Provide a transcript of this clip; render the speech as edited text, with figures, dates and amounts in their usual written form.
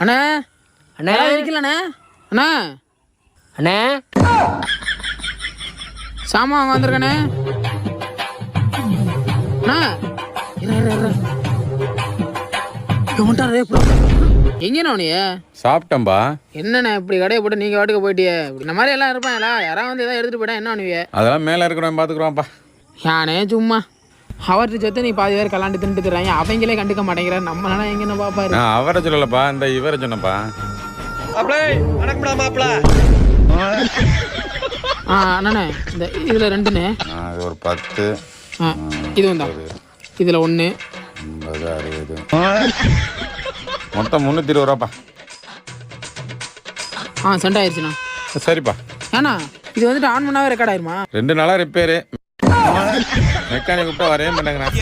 அண்ணா அண்ணா இருக்கலண்ணே அண்ணா அண்ணே சாமான் வாங்க வந்திருக்கண்ணே அண்ணா எங்கண்ணா நீ சாப்பிட்டம்பா. என்னண்ணே இப்படி கடையை போட்டு நீங்க வாட்டுக்கு போயிட்டியே இந்த மாதிரி எல்லாம் இருப்பாங்களா? யாராவது வந்து எதாவது எடுத்துட்டு போயிட்டா என்ன பண்ணுவிய? அதெல்லாம் மேலே இருக்கிறவன் பார்த்துக்குறோம்ப்பா. யானே சும்மா அவர்கிட்ட சேர்த்து நீ பாதி பேர் கலாண்டு தின்ட்டு இருக்கிறாங்க, அவங்களே கண்டுக்க மாட்டேங்கிறார். நம்மளால எங்கன்னு பாப்பாரு. நான் அவரை சொல்லலப்பா, இந்த இவரை சொன்னப்பா. அண்ணே இந்த இதுல 2ண்ணே, இது ஒரு 10, இது வந்தா இதுல 1, 50, 60, மொத்தம் 320 ரூபாப்பா. சென்ட் ஆயிடுச்சுண்ணா. சரிப்பா. ஏண்ணா இது வந்துட்டு ஆன் பண்ணாவே ரெக்கார்ட் ஆயிருமா? 2 நாளா ரிப்பேரு, மெக்கானிக் கூப்பிட்டா வரவே மாட்டேங்கிறேன்.